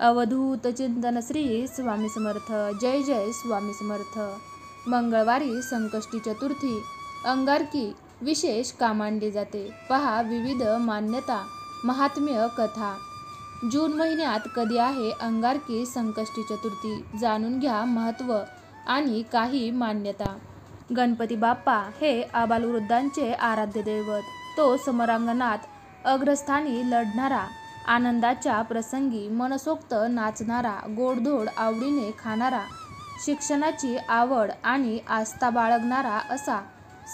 अवधूत चिंतन श्री स्वामी समर्थ. जय जय स्वामी समर्थ. मंगळवारी संकष्टी चतुर्थी अंगारकी विशेष का मानली जाते पहा. विविध मान्यता, महात्म्य, कथा. जून महिन्यात कधी आहे अंगारकी संकष्टी चतुर्थी जाणून घ्या. महत्त्व आणि काही मान्यता. गणपती बाप्पा हे आबालवृद्धांचे आराध्य दैवत. तो समरांगणात अग्रस्थानी लढणारा, आनंदाच्या प्रसंगी मनसोक्त नाचणारा, गोडधोड आवडीने खाणारा, शिक्षणाची आवड आणि आस्था बाळगणारा असा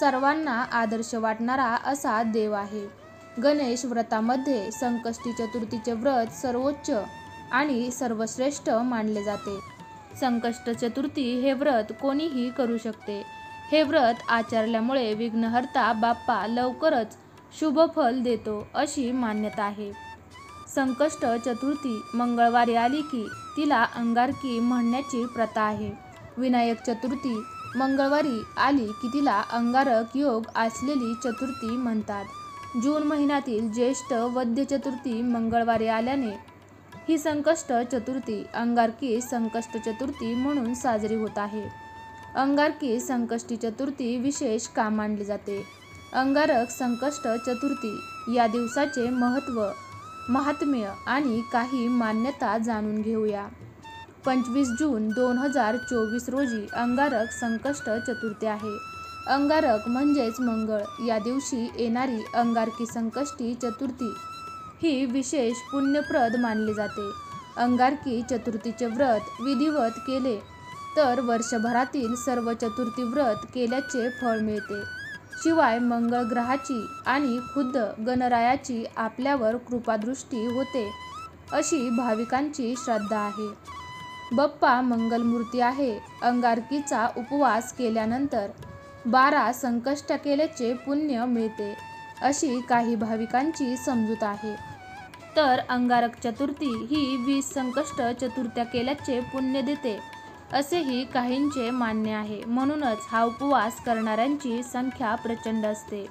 सर्वांना आदर्श वाटणारा असा देव आहे. गणेश व्रतामध्ये संकष्टी चतुर्थीचे व्रत सर्वोच्च आणि सर्वश्रेष्ठ मानले जाते. संकष्ट चतुर्थी हे व्रत कोणीही करू शकते. हे व्रत आचरल्यामुळे विघ्नहर्ता बाप्पा लवकरच शुभफल देतो अशी मान्यता आहे. संकष्ट चतुर्थी मंगळवारी आली की तिला अंगारकी म्हणण्याची प्रथा आहे. विनायक चतुर्थी मंगळवारी आली की तिला अंगारक योग असलेली चतुर्थी म्हणतात. जून महिन्यातील ज्येष्ठ वद्य चतुर्थी मंगळवारी आल्याने ही संकष्ट चतुर्थी अंगारकी संकष्ट चतुर्थी म्हणून साजरी होत आहे. अंगारकी संकष्टी चतुर्थी विशेष का मानली जाते? अंगारक संकष्ट चतुर्थी या दिवसाचे महत्त्व, महात्म्य आणि काही मान्यता जाणून घेऊया. 25 जून 2024 रोजी अंगारक संकष्ट चतुर्थी आहे. अंगारक म्हणजेच मंगळ. या दिवशी येणारी अंगारकी संकष्टी चतुर्थी ही विशेष पुण्यप्रद मानली जाते. अंगारकी चतुर्थीचे व्रत विधिवत केले तर वर्षभरातील सर्व चतुर्थी व्रत केल्याचे फळ मिळते. शिवाय मंगळ ग्रहाची आणि खुद्द गणरायाची आपल्यावर कृपादृष्टी होते अशी भाविकांची श्रद्धा आहे. बाप्पा मंगलमूर्ती आहे. अंगारकीचा उपवास केल्यानंतर 12 संकष्ट केल्याचे पुण्य मिळते अशी काही भाविकांची समजूत आहे. तर अंगारक चतुर्थी ही 20 संकष्ट चतुर्थ्या केल्याचे पुण्य देते असेही काहींचे मान्य आहे. म्हणूनच हा उपवास करणाऱ्यांची संख्या प्रचंड असते.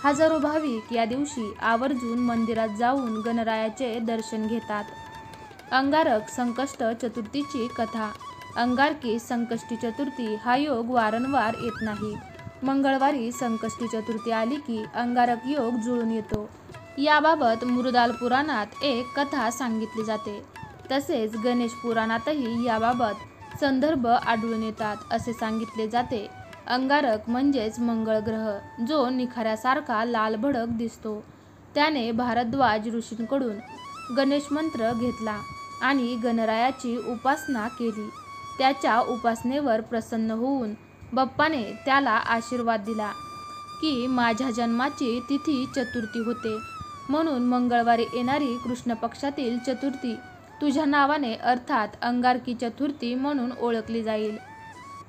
हजारो भाविक या दिवशी आवर्जून मंदिरात जाऊन गणरायाचे दर्शन घेतात. अंगारक संकष्ट चतुर्थीची कथा. अंगारकी संकष्टी चतुर्थी हा योग वारंवार येत नाही. मंगळवारी संकष्टी चतुर्थी आली की अंगारक योग जुळून येतो. याबाबत मृदाल पुराणात एक कथा सांगितली जाते. तसेच गणेश पुराणातही याबाबत संदर्भ आढळून येतात. असे सांगितले जाते, अंगारक म्हणजेच मंगळ ग्रह जो निखाऱ्यासारखा लालभडक दिसतो. त्याने भारद्वाज ऋषींकडून गणेश मंत्र घेतला आणि गणरायाची उपासना केली. त्याच्या उपासनेवर प्रसन्न होऊन बाप्पाने त्याला आशीर्वाद दिला की माझ्या जन्माची तिथी चतुर्थी होते म्हणून मंगळवारी येणारी कृष्ण पक्षातील चतुर्थी तुझ्या नावाने अर्थात अंगारकी चतुर्थी म्हणून ओळखली जाईल.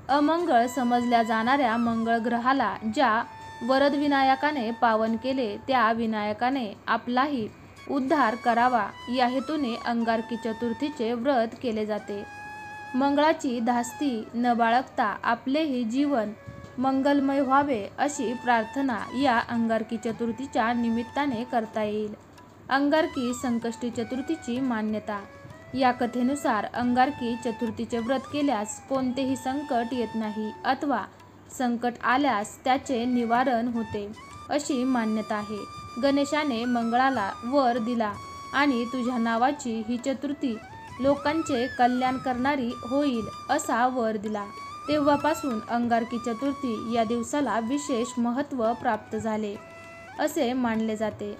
अमंगळ समजल्या जाणाऱ्या मंगळ ग्रहाला ज्या वरदविनायकाने पावन केले त्या विनायकाने आपलाही उद्धार करावा या हेतूने अंगारकी चतुर्थीचे व्रत केले जाते. मंगळाची धास्ती न बाळगता आपलेही जीवन मंगलमय व्हावे अशी प्रार्थना या अंगारकी चतुर्थीच्या निमित्ताने करता येईल. अंगारकी संकष्टी चतुर्थीची मान्यता. या कथेनुसार अंगारकी चतुर्थीचे व्रत केल्यास कोणतेही संकट येत नाही अथवा संकट आल्यास त्याचे निवारण होते अशी मान्यता आहे. गणेशाने मंगळाला वर दिला आणि तुझ्या नावाची ही चतुर्थी लोकांचे कल्याण करणारी होईल असा वर दिला. तेव्हापासून अंगारकी चतुर्थी या दिवसाला विशेष महत्त्व प्राप्त झाले असे मानले जाते.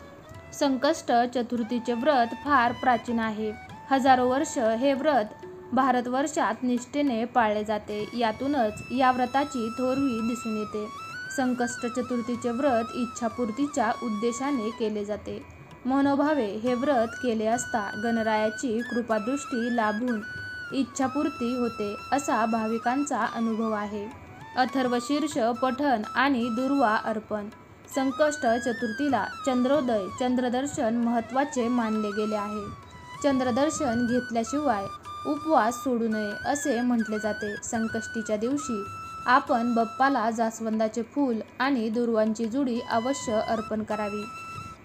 संकष्ट चतुर्थीचे व्रत फार प्राचीन आहे. हजारो वर्ष हे व्रत भारतवर्षात निष्ठेने पाळले जाते. यातूनच या व्रताची थोरवी दिसून येते. संकष्ट चतुर्थीचे व्रत इच्छापूर्तीच्या उद्देशाने केले जाते. मनोभावे हे व्रत केले असता गणरायाची कृपादृष्टी लाभून इच्छापूर्ती होते असा भाविकांचा अनुभव आहे. अथर्वशीर्ष पठण आणि दुर्वा अर्पण. संकष्ट चतुर्थीला चंद्रोदय चंद्रदर्शन महत्त्वाचे मानले गेले आहे. चंद्रदर्शन घेतल्याशिवाय उपवास सोडू नये असे म्हटले जाते. संकष्टीच्या दिवशी आपण बाप्पाला जास्वंदाचे फूल आणि दुर्वांची जुडी अवश्य अर्पण करावी.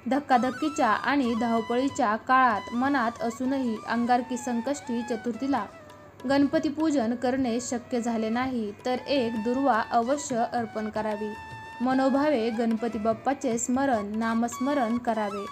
धक्काधक्कीच्या आणि धावपळीच्या काळात मनात असूनही अंगारकी संकष्टी चतुर्थीला गणपती पूजन करणे शक्य झाले नाही तर एक दुर्वा अवश्य अर्पण करावी. मनोभावे गणपती बाप्पाचे स्मरण नामस्मरण करावे.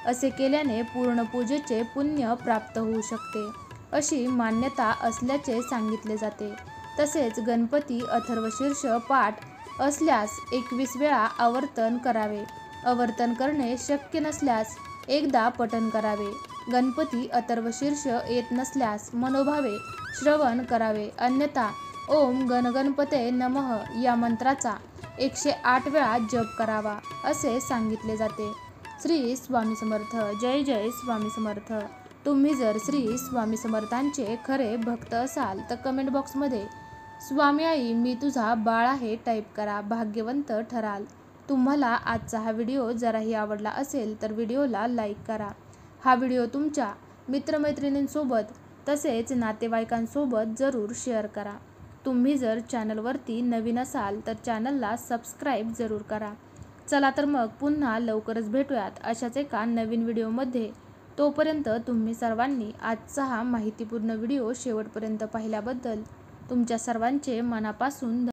असे केल्याने पूर्ण पूजेचे पुण्य प्राप्त होऊ शकते अशी मान्यता असल्याचे सांगितले जाते. तसेच गणपती अथर्वशीर्ष पाठ असल्यास 21 वेळा आवर्तन करावे. आवर्तन करणे शक्य नसल्यास एकदा पठण करावे. गणपती अथर्वशीर्ष येत नसल्यास मनोभावे श्रवण करावे. अन्यथा ओम गणगणपते नमः या मंत्राचा 108 वेळा जप करावा असे सांगितले जाते. श्री स्वामी समर्थ. जय जय स्वामी समर्थ. तुम्ही जर श्री स्वामी समर्थांचे खरे भक्त असाल तर कमेंट बॉक्समध्ये स्वामी आई मी तुझा बाळ आहे टाईप करा. भाग्यवंत ठराल. तुम्हाला आजचा हा व्हिडिओ जराही आवडला असेल तर व्हिडिओला लाईक करा. हा व्हिडिओ तुमच्या मित्रमैत्रिणींसोबत तसेच नातेवाईकांसोबत जरूर शेअर करा. तुम्ही जर चॅनलवरती नवीन असाल तर चॅनलला सबस्क्राईब जरूर करा. चला तर मग पुन्हा लवकरच भेटूयात अशाच एका नवीन व्हिडिओमध्ये. तोपर्यंत तुम्ही सर्वांनी आजचा हा माहितीपूर्ण व्हिडिओ शेवटपर्यंत पाहिल्याबद्दल तुमच्या सर्वांचे मनापासून